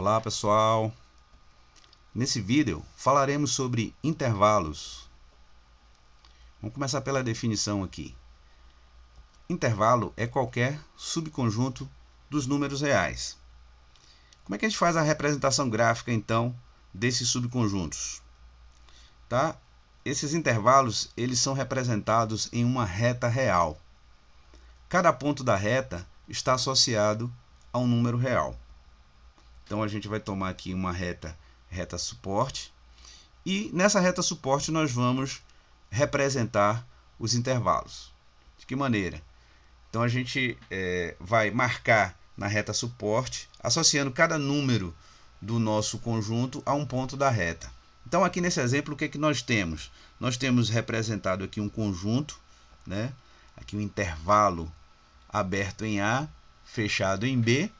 Olá pessoal, nesse vídeo falaremos sobre intervalos. Vamos começar pela definição aqui. Intervalo é qualquer subconjunto dos números reais. Como é que a gente faz a representação gráfica então desses subconjuntos? Tá? Esses intervalos eles são representados em uma reta real. Cada ponto da reta está associado a um número real. Então a gente vai tomar aqui uma reta suporte, e nessa reta suporte nós vamos representar os intervalos. De que maneira? Então a gente vai marcar na reta suporte, associando cada número do nosso conjunto a um ponto da reta. Então aqui nesse exemplo o que nós temos? Nós temos representado aqui um conjunto, né? Aqui um intervalo aberto em A, fechado em B.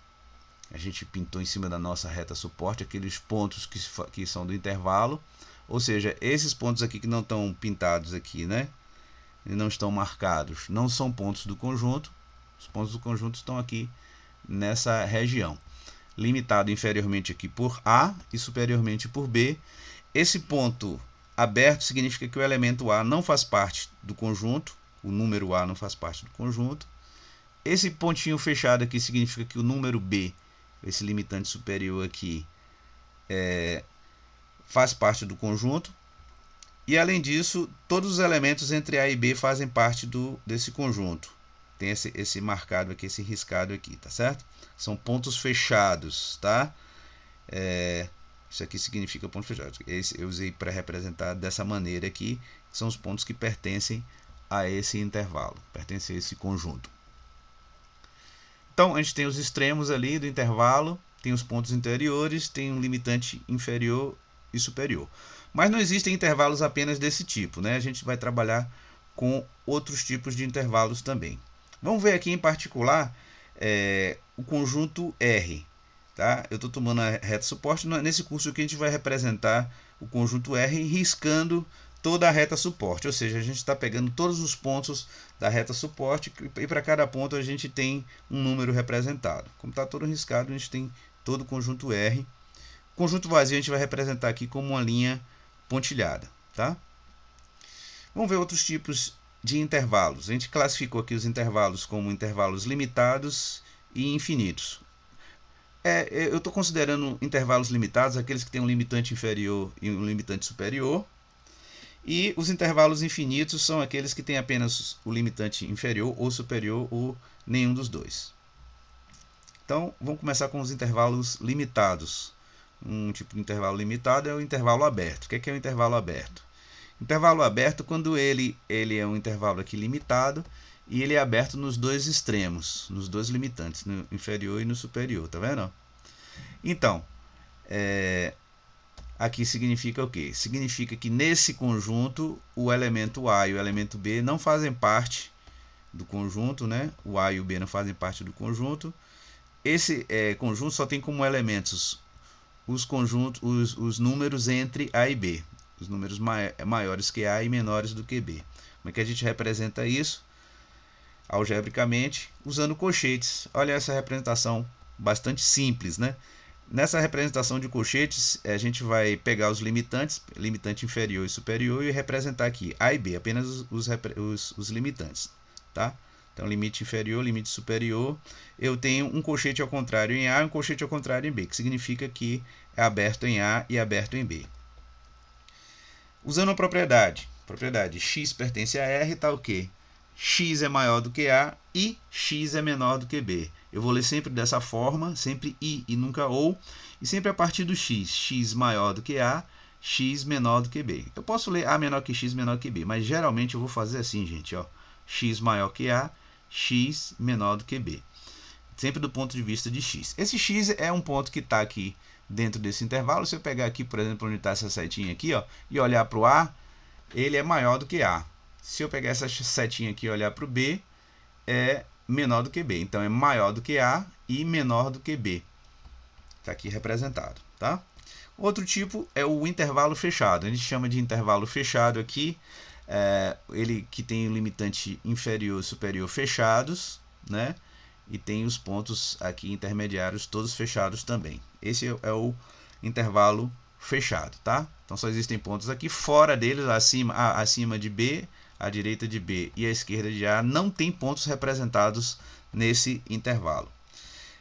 A gente pintou em cima da nossa reta suporte aqueles pontos que são do intervalo, ou seja, esses pontos aqui que não estão pintados aqui, né? E não estão marcados, não são pontos do conjunto. Os pontos do conjunto estão aqui nessa região, limitado inferiormente aqui por A e superiormente por B. Esse ponto aberto significa que o elemento A não faz parte do conjunto, o número A não faz parte do conjunto. Esse pontinho fechado aqui significa que o número B, esse limitante superior aqui, faz parte do conjunto. E além disso, todos os elementos entre A e B fazem parte desse conjunto. Tem esse marcado aqui, esse riscado aqui, tá certo? São pontos fechados, tá? Isso aqui significa ponto fechado. Esse eu usei para representar dessa maneira aqui. São os pontos que pertencem a esse intervalo, pertencem a esse conjunto. Então, a gente tem os extremos ali do intervalo, tem os pontos interiores, tem um limitante inferior e superior. Mas não existem intervalos apenas desse tipo, né? A gente vai trabalhar com outros tipos de intervalos também. Vamos ver aqui em particular o conjunto R. Tá? Eu estou tomando a reta suporte. Nesse curso aqui a gente vai representar o conjunto R riscando toda a reta suporte, ou seja, a gente está pegando todos os pontos da reta suporte e para cada ponto a gente tem um número representado. Como está todo riscado, a gente tem todo o conjunto R. O conjunto vazio a gente vai representar aqui como uma linha pontilhada. Tá? Vamos ver outros tipos de intervalos. A gente classificou aqui os intervalos como intervalos limitados e infinitos. Eu estou considerando intervalos limitados aqueles que têm um limitante inferior e um limitante superior. E os intervalos infinitos são aqueles que têm apenas o limitante inferior ou superior ou nenhum dos dois. Então, vamos começar com os intervalos limitados. Um tipo de intervalo limitado é o intervalo aberto. O que é o intervalo aberto? Intervalo aberto quando ele é um intervalo aqui limitado e ele é aberto nos dois extremos, nos dois limitantes, no inferior e no superior. Tá vendo? Então, aqui significa o quê? Significa que nesse conjunto o elemento A e o elemento B não fazem parte do conjunto, né? O A e o B não fazem parte do conjunto. Esse conjunto só tem como elementos os números entre A e B, os números maiores que A e menores do que B. Como é que a gente representa isso? Algebricamente, usando colchetes. Olha essa representação bastante simples, né? Nessa representação de colchetes, a gente vai pegar os limitantes, limitante inferior e superior, e representar aqui A e B, apenas os limitantes. Tá? Então, limite inferior, limite superior. Eu tenho um colchete ao contrário em A e um colchete ao contrário em B, que significa que é aberto em A e aberto em B. Usando a propriedade x pertence a R, está o quê? X é maior do que A e x é menor do que B. Eu vou ler sempre dessa forma, sempre I e nunca OU, e sempre a partir do x maior do que A, x menor do que B. Eu posso ler A menor que x menor que B, mas geralmente eu vou fazer assim, gente, ó, x maior que A, x menor do que B. Sempre do ponto de vista de x. Esse x é um ponto que está aqui dentro desse intervalo. Se eu pegar aqui, por exemplo, onde está essa setinha aqui, ó, e olhar para o A, ele é maior do que A. Se eu pegar essa setinha aqui e olhar para o B, é menor do que B. Então, é maior do que A e menor do que B. Está aqui representado. Tá? Outro tipo é o intervalo fechado. A gente chama de intervalo fechado aqui, ele que tem o limitante inferior e superior fechados, né? e tem os pontos aqui intermediários todos fechados também. Esse é o intervalo fechado, tá? Então só existem pontos aqui, fora deles, acima de B, à direita de B e à esquerda de A, não tem pontos representados nesse intervalo.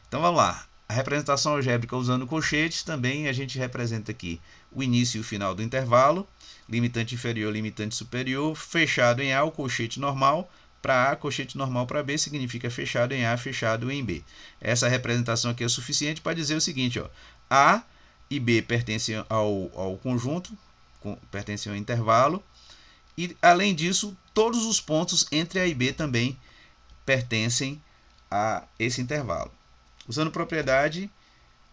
Então vamos lá. A representação algébrica usando colchetes, também a gente representa aqui o início e o final do intervalo, limitante inferior, limitante superior, fechado em A, o colchete normal para A, colchete normal para B, significa fechado em A, fechado em B. Essa representação aqui é suficiente para dizer o seguinte, ó, A e B pertencem ao conjunto, pertencem ao intervalo, e além disso, todos os pontos entre A e B também pertencem a esse intervalo. Usando propriedade,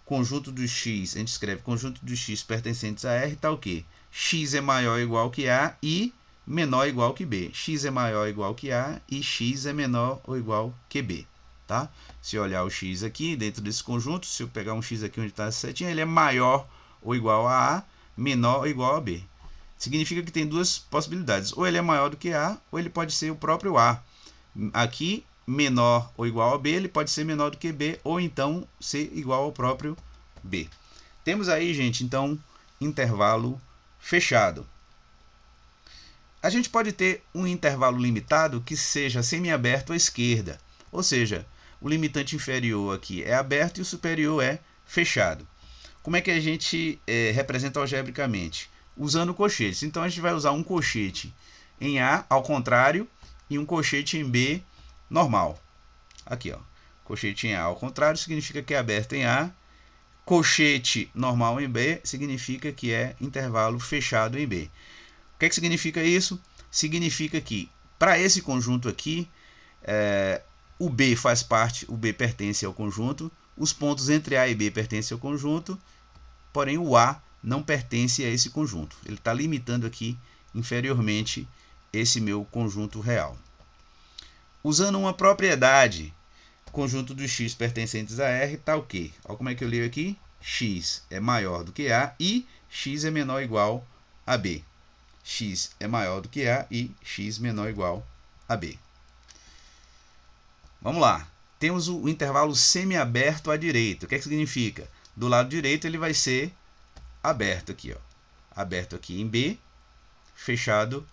conjunto dos x, a gente escreve conjunto dos x pertencentes a R, tá o quê? X é maior ou igual que A e menor ou igual que B. X é maior ou igual que A e X é menor ou igual que B. Tá? Se eu olhar o X aqui, dentro desse conjunto, se eu pegar um X aqui onde está a setinha, ele é maior ou igual a A, menor ou igual a B. Significa que tem duas possibilidades. Ou ele é maior do que A, ou ele pode ser o próprio A. Aqui, menor ou igual a B, ele pode ser menor do que B, ou então ser igual ao próprio B. Temos aí, gente, então, intervalo fechado. A gente pode ter um intervalo limitado que seja semiaberto à esquerda, ou seja, o limitante inferior aqui é aberto e o superior é fechado. Como é que a gente representa algebricamente? Usando colchetes. Então a gente vai usar um colchete em A ao contrário e um colchete em B normal. Aqui, ó, colchete em A ao contrário significa que é aberto em A, colchete normal em B significa que é intervalo fechado em B. O que significa isso? Significa que para esse conjunto aqui, o B faz parte, o B pertence ao conjunto, os pontos entre A e B pertencem ao conjunto, porém o A não pertence a esse conjunto. Ele está limitando aqui inferiormente esse meu conjunto real. Usando uma propriedade, conjunto dos x pertencentes a R, tá o quê? Olha como é que eu leio aqui. X é maior do que A e x é menor ou igual a B. X é maior do que A e x menor ou igual a B. Vamos lá. Temos o intervalo semiaberto à direita. O que significa? Do lado direito ele vai ser aberto aqui, ó. Aberto aqui em B, fechado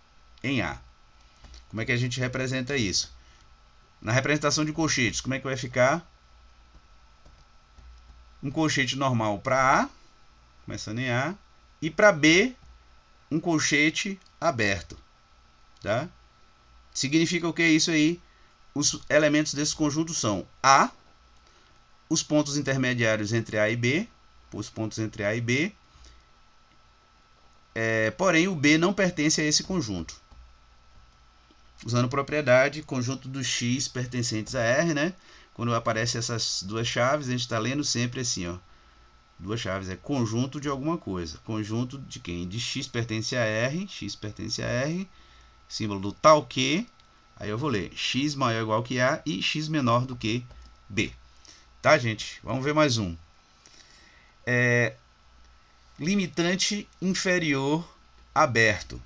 em A. Como é que a gente representa isso? Na representação de colchetes, como é que vai ficar? Um colchete normal para A, começando em A, e para B, um colchete aberto. Tá? Significa o que é isso aí? Os elementos desse conjunto são A, os pontos intermediários entre A e B, os pontos entre A e B, porém o B não pertence a esse conjunto. Usando propriedade, conjunto dos x pertencentes a R, né? Quando aparecem essas duas chaves, a gente está lendo sempre assim, ó. Duas chaves é conjunto de alguma coisa. Conjunto de quem? De x pertence a R, x pertence a R, símbolo do tal que, aí eu vou ler x maior ou igual que A e x menor do que B. Tá, gente? Vamos ver mais um. Limitante inferior aberto.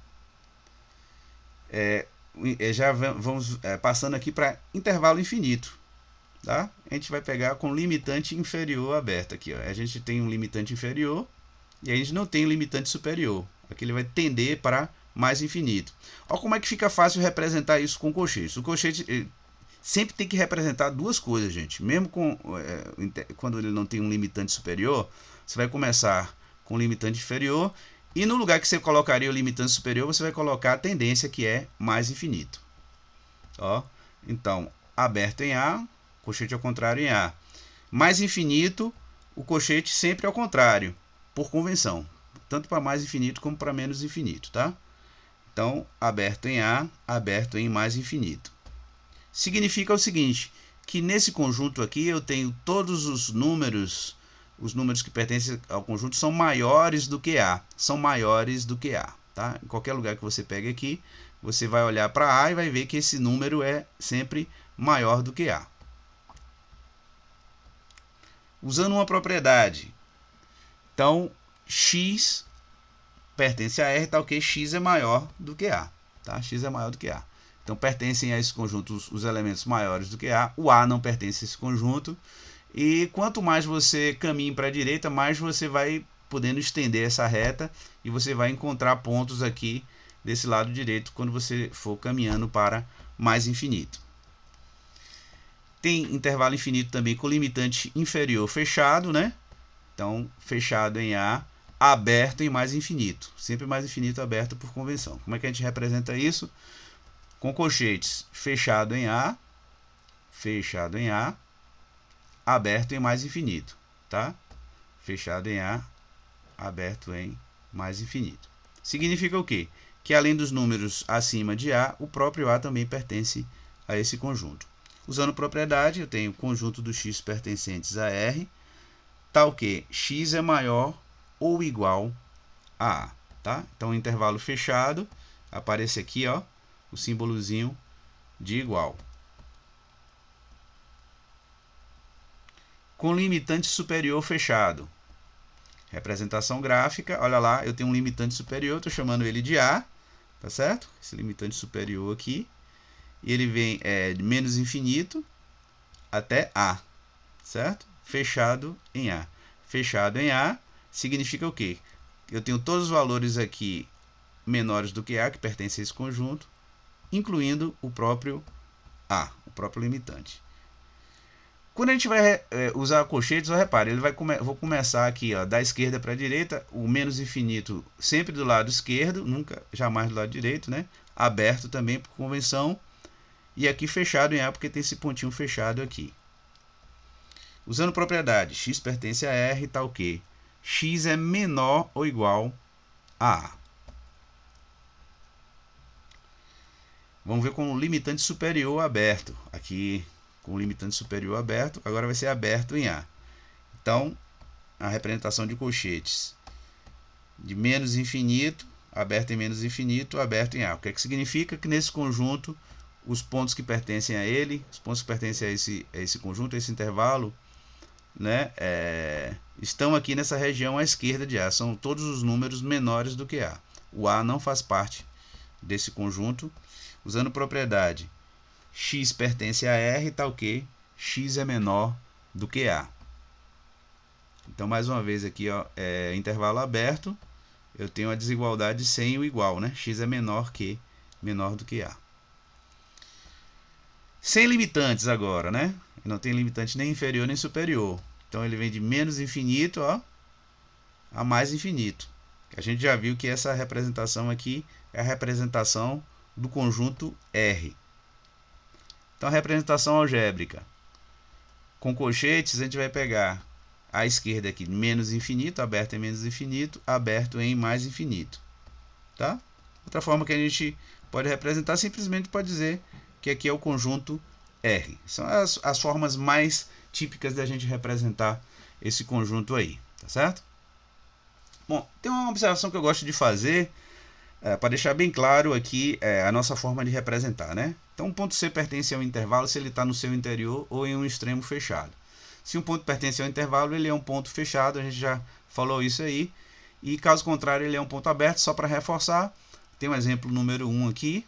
Já vamos passando aqui para intervalo infinito. Tá? A gente vai pegar com limitante inferior aberto aqui, ó. A gente tem um limitante inferior e a gente não tem um limitante superior. Aqui ele vai tender para mais infinito. Olha como é que fica fácil representar isso com colchetes. O colchete sempre tem que representar duas coisas, gente. Mesmo quando ele não tem um limitante superior, você vai começar com o limitante inferior e no lugar que você colocaria o limitante superior, você vai colocar a tendência que é mais infinito. Ó, então, aberto em A, colchete ao contrário em A. Mais infinito, o colchete sempre ao contrário, por convenção. Tanto para mais infinito como para menos infinito, tá? Então, aberto em A, aberto em mais infinito. Significa o seguinte, que nesse conjunto aqui eu tenho todos os números que pertencem ao conjunto são maiores do que A. São maiores do que A, tá? Em qualquer lugar que você pegue aqui, você vai olhar para A e vai ver que esse número é sempre maior do que A. Usando uma propriedade, então x pertence a R, tá ok? X é maior do que A, tá? X é maior do que A. Então pertencem a esse conjunto os elementos maiores do que A. O A não pertence a esse conjunto. E quanto mais você caminha para a direita, mais você vai podendo estender essa reta e você vai encontrar pontos aqui desse lado direito quando você for caminhando para mais infinito. Tem intervalo infinito também com limitante inferior fechado, né? Então, fechado em A, aberto em mais infinito. Sempre mais infinito aberto por convenção. Como é que a gente representa isso? Com colchetes, fechado em A, aberto em mais infinito, tá? Fechado em A, aberto em mais infinito. Significa o quê? Que além dos números acima de A, o próprio A também pertence a esse conjunto. Usando propriedade, eu tenho o conjunto dos x pertencentes a R, tal que x é maior ou igual a A, tá? Então, intervalo fechado, aparece aqui, ó, o símbolozinho de igual. Com limitante superior fechado. Representação gráfica, olha lá, eu tenho um limitante superior, estou chamando ele de A, tá certo? Esse limitante superior aqui. E ele vem de menos infinito até A, certo? Fechado em A. Fechado em A significa o quê? Eu tenho todos os valores aqui menores do que A, que pertencem a esse conjunto, incluindo o próprio A, o próprio limitante. Quando a gente vai usar colchetes, repare, vou começar aqui, ó, da esquerda para a direita, o menos infinito sempre do lado esquerdo, nunca, jamais do lado direito, né? Aberto também por convenção, e aqui fechado em A, porque tem esse pontinho fechado aqui. Usando propriedade, x pertence a R, tal que x é menor ou igual a A. Vamos ver com o limitante superior aberto. Aqui, com o limitante superior aberto, agora vai ser aberto em A. Então, a representação de colchetes de menos infinito, aberto em menos infinito, aberto em A. O que é que significa? Que nesse conjunto, os pontos que pertencem a ele, os pontos que pertencem a esse conjunto, a esse intervalo, né, estão aqui nessa região à esquerda de A. São todos os números menores do que A. O A não faz parte desse conjunto. Usando propriedade, x pertence a R, tal que x é menor do que A. Então, mais uma vez aqui, ó, intervalo aberto, eu tenho a desigualdade sem o igual, né? X é menor do que A. Sem limitantes agora, né? Não tem limitante nem inferior nem superior. Então, ele vem de menos infinito, ó, a mais infinito. A gente já viu que essa representação aqui é a representação do conjunto R. Então, a representação algébrica. Com colchetes, a gente vai pegar à esquerda aqui, menos infinito, aberto em menos infinito, aberto em mais infinito. Tá? Outra forma que a gente pode representar, simplesmente pode dizer que aqui é o conjunto R. São as formas mais típicas da gente representar esse conjunto aí. Tá certo? Bom, tem uma observação que eu gosto de fazer, para deixar bem claro aqui a nossa forma de representar, né? Então, um ponto C pertence a um intervalo se ele está no seu interior ou em um extremo fechado. Se um ponto pertence ao intervalo, ele é um ponto fechado, a gente já falou isso aí. E caso contrário, ele é um ponto aberto, só para reforçar. Tem um exemplo número 1 aqui.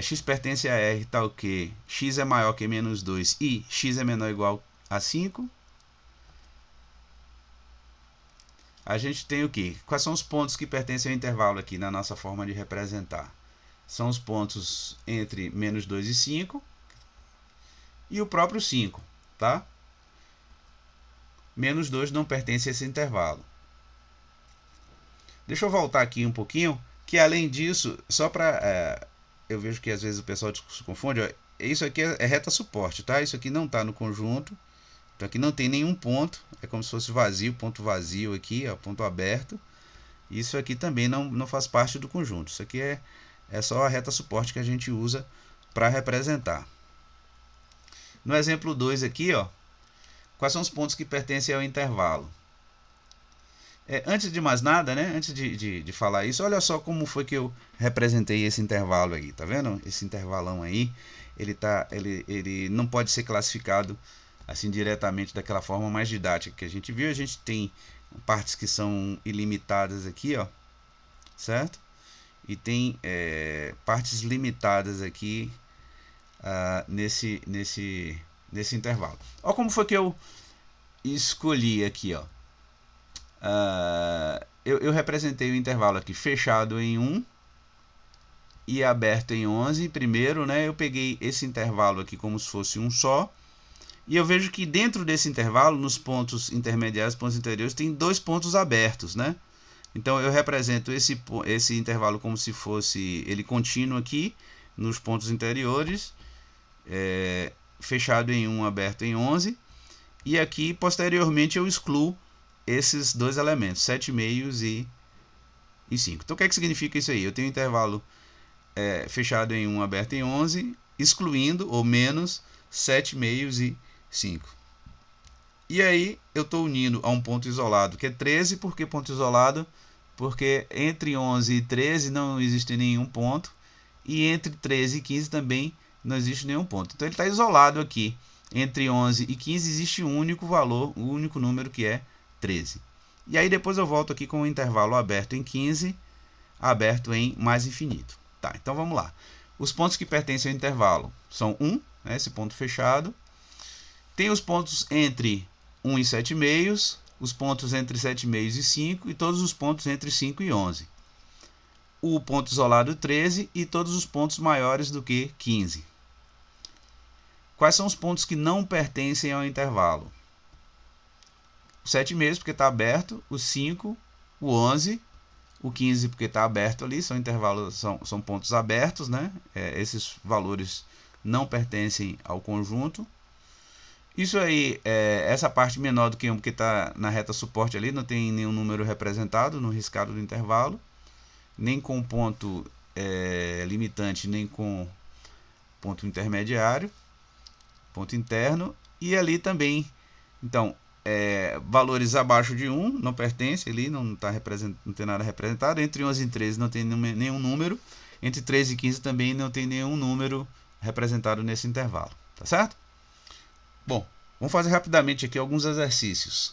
X pertence a R, tal que x é maior que menos 2 e x é menor ou igual a 5. A gente tem o quê? Quais são os pontos que pertencem ao intervalo aqui na nossa forma de representar? São os pontos entre menos 2 e 5 e o próprio 5, tá? Menos 2 não pertence a esse intervalo. Deixa eu voltar aqui um pouquinho, que além disso, só para... eu vejo que às vezes o pessoal se confunde, ó, isso aqui é reta suporte, tá? Isso aqui não está no conjunto. Então aqui não tem nenhum ponto, é como se fosse vazio, ponto vazio aqui, ó, ponto aberto. Isso aqui também não faz parte do conjunto. Isso aqui é só a reta suporte que a gente usa para representar. No exemplo 2 aqui, ó, quais são os pontos que pertencem ao intervalo? Antes de mais nada, né, antes de falar isso, olha só como foi que eu representei esse intervalo aí, tá vendo? Esse intervalão aí, ele não pode ser classificado assim diretamente daquela forma mais didática que a gente viu. A gente tem partes que são ilimitadas aqui, ó, certo? e tem partes limitadas aqui nesse intervalo. Olha como foi que eu escolhi aqui, ó. Eu representei o intervalo aqui fechado em 1 e aberto em 11 primeiro, né? Eu peguei esse intervalo aqui como se fosse um só, e eu vejo que dentro desse intervalo, nos pontos intermediários, pontos interiores, tem 2 pontos abertos, né? Então eu represento esse intervalo como se fosse ele contínuo aqui nos pontos interiores, fechado em 1, aberto em 11, e aqui posteriormente eu excluo esses 2 elementos, 7,5 e 5. Então o que é que significa isso aí? Eu tenho um intervalo fechado em 1, aberto em 11, excluindo ou menos 7,5 e 5. E aí eu estou unindo a um ponto isolado que é 13. Por que ponto isolado? Porque entre 11 e 13 não existe nenhum ponto, e entre 13 e 15 também não existe nenhum ponto. Então ele está isolado aqui. Entre 11 e 15 existe um único valor, um único número, que é 13. E aí depois eu volto aqui com o intervalo aberto em 15, aberto em mais infinito. Tá, então vamos lá. Os pontos que pertencem ao intervalo são 1, né, esse ponto fechado. Tem os pontos entre 1 e 7,5, os pontos entre 7,5 e 5 e todos os pontos entre 5 e 11. O ponto isolado 13 e todos os pontos maiores do que 15. Quais são os pontos que não pertencem ao intervalo? O 7,5 porque está aberto, o 5, o 11, o 15 porque está aberto ali, são intervalos, são pontos abertos, né? Esses valores não pertencem ao conjunto. Isso aí, essa parte menor do que 1 porque está na reta suporte ali, não tem nenhum número representado no riscado do intervalo, nem com ponto limitante, nem com ponto intermediário, ponto interno, e ali também, então, valores abaixo de 1 não pertence ali, não tem nada representado. Entre 11 e 13 não tem nenhum número, entre 13 e 15 também não tem nenhum número representado nesse intervalo, tá certo? Bom, vamos fazer rapidamente aqui alguns exercícios.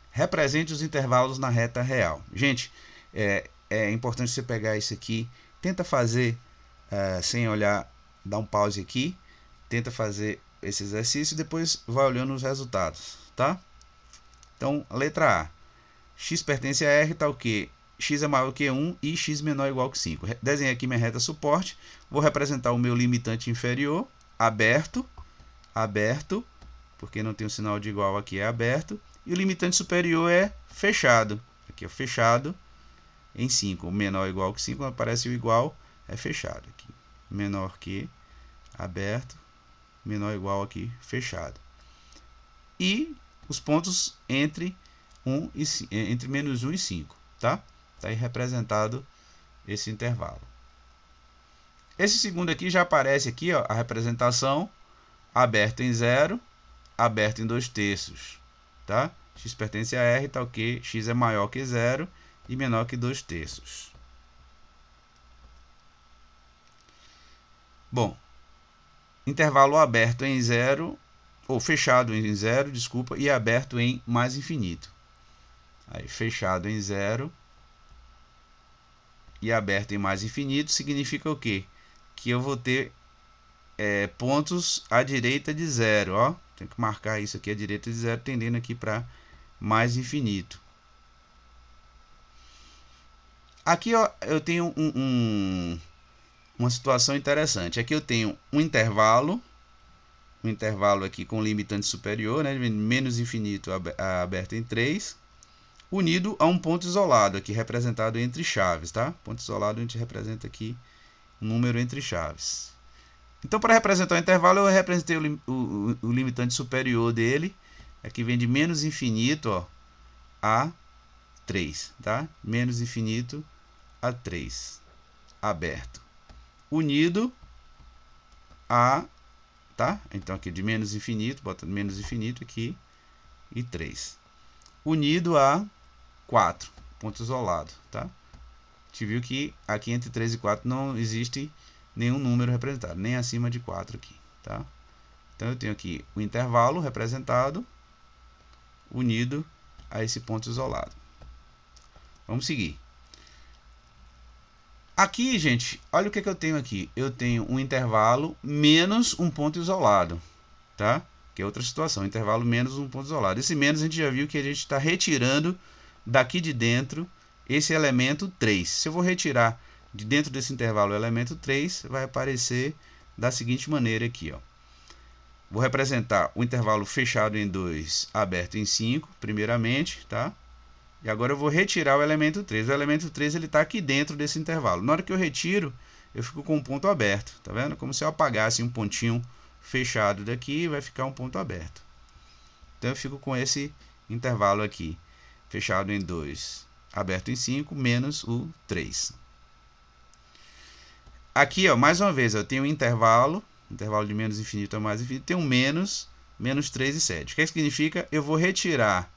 Represente os intervalos na reta real. Gente, é importante você pegar isso aqui, tenta fazer sem olhar, dá um pause aqui, tenta fazer esse exercício e depois vai olhando os resultados, tá? Então, letra A. X pertence a R, tal que x é maior que 1 e x menor ou igual que 5. Desenhei aqui minha reta suporte, vou representar o meu limitante inferior, aberto, porque não tem o sinal de igual aqui, é aberto, e o limitante superior é fechado, aqui é fechado em 5, o menor ou igual que 5, quando aparece o igual, é fechado, aqui, menor que, aberto, menor ou igual aqui, fechado. E os pontos entre menos 1 e 5, tá? Está aí representado esse intervalo. Esse segundo aqui já aparece aqui, ó, a representação aberto em 0, aberto em 2/3, tá? X pertence a R, tal que x é maior que 0 e menor que 2/3. Bom, intervalo aberto em 0, ou fechado em 0, desculpa, e aberto em mais infinito. Aí, fechado em 0 e aberto em mais infinito significa o quê? Que eu vou ter pontos à direita de 0, ó. Tem que marcar isso aqui à direita de 0, tendendo aqui para mais infinito. Aqui, ó, eu tenho uma situação interessante. Aqui eu tenho um intervalo aqui com limitante superior, né, menos infinito aberto em 3, unido a um ponto isolado aqui representado entre chaves, tá? Ponto isolado a gente representa aqui um número entre chaves. Então, para representar o intervalo, eu representei o limitante superior dele, aqui vem de menos infinito, ó, a 3, tá? Menos infinito a 3, aberto, unido a, tá? Então aqui de menos infinito, bota menos infinito aqui e 3, unido a 4, ponto isolado, tá? A gente viu que aqui entre 3 e 4 não existe nenhum número representado, nem acima de 4 aqui, tá? Então eu tenho aqui o intervalo representado unido a esse ponto isolado. Vamos seguir. Aqui, gente, olha o que eu tenho aqui. Eu tenho um intervalo menos um ponto isolado, tá? Que é outra situação, intervalo menos um ponto isolado. Esse menos a gente já viu que a gente está retirando daqui de dentro esse elemento 3. Se eu vou retirar de dentro desse intervalo o elemento 3, vai aparecer da seguinte maneira aqui, ó. Vou representar o intervalo fechado em 2, aberto em 5, primeiramente, tá? E agora eu vou retirar o elemento 3. O elemento 3 ele está aqui dentro desse intervalo. Na hora que eu retiro, eu fico com um ponto aberto. Tá vendo? Como se eu apagasse um pontinho fechado daqui, vai ficar um ponto aberto. Então eu fico com esse intervalo aqui. Fechado em 2, aberto em 5, menos o 3. Aqui, ó, mais uma vez, eu tenho um intervalo de menos infinito a mais infinito. Tem um menos 3 e 7. O que significa? Eu vou retirar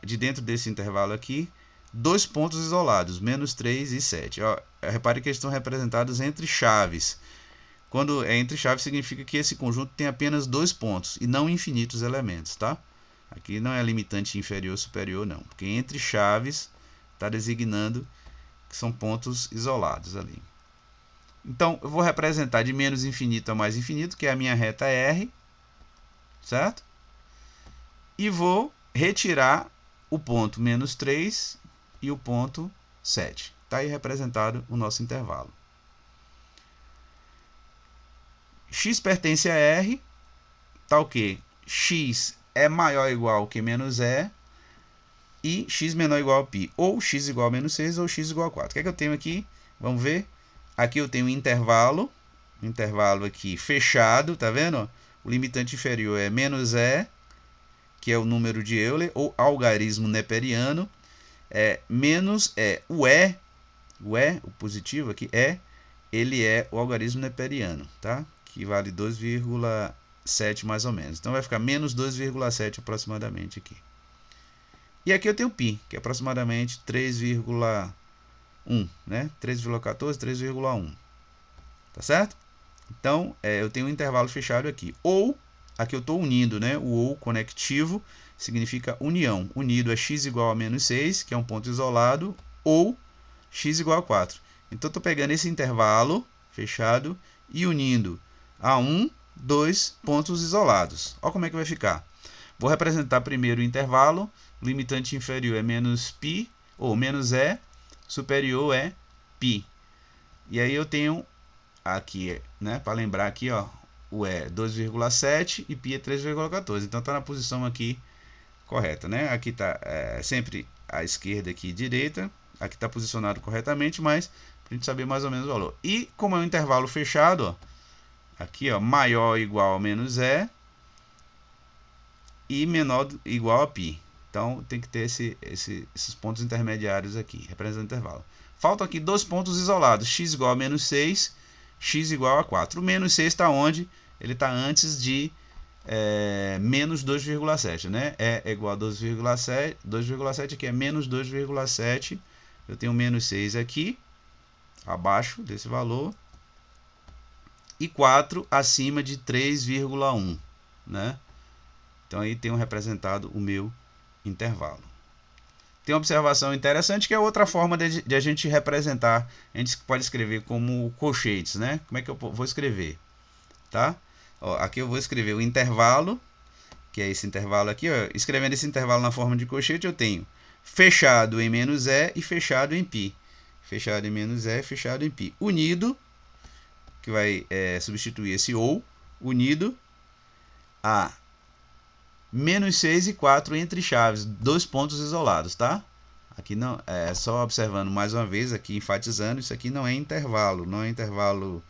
de dentro desse intervalo aqui dois pontos isolados, menos 3 e 7. Ó, repare que eles estão representados entre chaves. Quando é entre chaves, significa que esse conjunto tem apenas dois pontos e não infinitos elementos, tá? Aqui não é limitante inferior ou superior, não. Porque entre chaves está designando que são pontos isolados ali. Então, eu vou representar de menos infinito a mais infinito, que é a minha reta R, certo? E vou retirar o ponto menos 3 e o ponto 7. Está aí representado o nosso intervalo. X pertence a R, tá o quê? X é maior ou igual que menos E e x menor ou igual a π. Ou x igual a menos 6 ou x igual a 4. O que é que eu tenho aqui? Vamos ver. Aqui eu tenho um intervalo aqui fechado, tá vendo? O limitante inferior é menos E, que é o número de Euler, ou algarismo neperiano, menos o positivo aqui ele é o algarismo neperiano, tá? Que vale 2,7 mais ou menos. Então vai ficar menos 2,7 aproximadamente aqui. E aqui eu tenho π, que é aproximadamente 3,1, né? 3,14, 3,1. Tá certo? Então, eu tenho um intervalo fechado aqui. Ou, aqui eu estou unindo, né? O ou conectivo significa união. Unido é x igual a menos 6, que é um ponto isolado, ou x igual a 4. Então, estou pegando esse intervalo fechado e unindo a dois pontos isolados. Olha como é que vai ficar. Vou representar primeiro o intervalo. O limitante inferior é menos π, ou menos E, superior é π. E aí eu tenho aqui, né, para lembrar aqui, ó, o E 2,7 e π é 3,14. Então está na posição aqui correta, né? Aqui está sempre à esquerda aqui direita. Aqui está posicionado corretamente, mas para a gente saber mais ou menos o valor. E como é um intervalo fechado, ó, aqui, ó, maior ou igual a menos E e menor ou igual a π. Então tem que ter esses pontos intermediários aqui, representando o intervalo. Faltam aqui dois pontos isolados, x igual a menos 6, x igual a 4. O menos 6 está onde? Ele está antes de menos 2,7, né? É igual a 2,7, 2,7 aqui é menos 2,7. Eu tenho menos 6 aqui, abaixo desse valor. E 4 acima de 3,1, né? Então aí tenho representado o meu intervalo. Tem uma observação interessante que é outra forma de a gente representar. A gente pode escrever como colchetes, né? Como é que eu vou escrever? Tá? Ó, aqui eu vou escrever o intervalo, que é esse intervalo aqui. Ó. Escrevendo esse intervalo na forma de colchete, eu tenho fechado em menos E e fechado em π. Fechado em menos E, fechado em π. Unido, que vai substituir esse ou, unido a menos 6 e 4 entre chaves, dois pontos isolados, tá? Aqui não é só observando mais uma vez, aqui enfatizando, isso aqui não é intervalo, não é intervalo,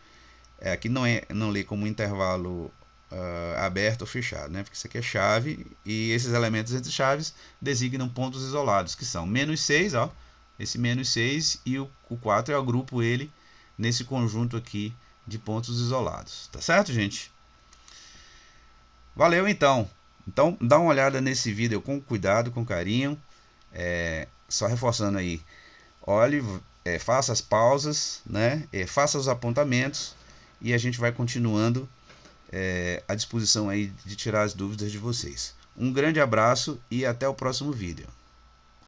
aqui não lê como intervalo aberto ou fechado, né? Porque isso aqui é chave e esses elementos entre chaves designam pontos isolados, que são menos 6, ó, esse menos 6 e o 4 eu agrupo ele nesse conjunto aqui de pontos isolados, tá certo, gente? Valeu então! Então, dá uma olhada nesse vídeo com cuidado, com carinho. Só reforçando aí. Olhe, faça as pausas, né? Faça os apontamentos. E a gente vai continuando à disposição aí de tirar as dúvidas de vocês. Um grande abraço e até o próximo vídeo.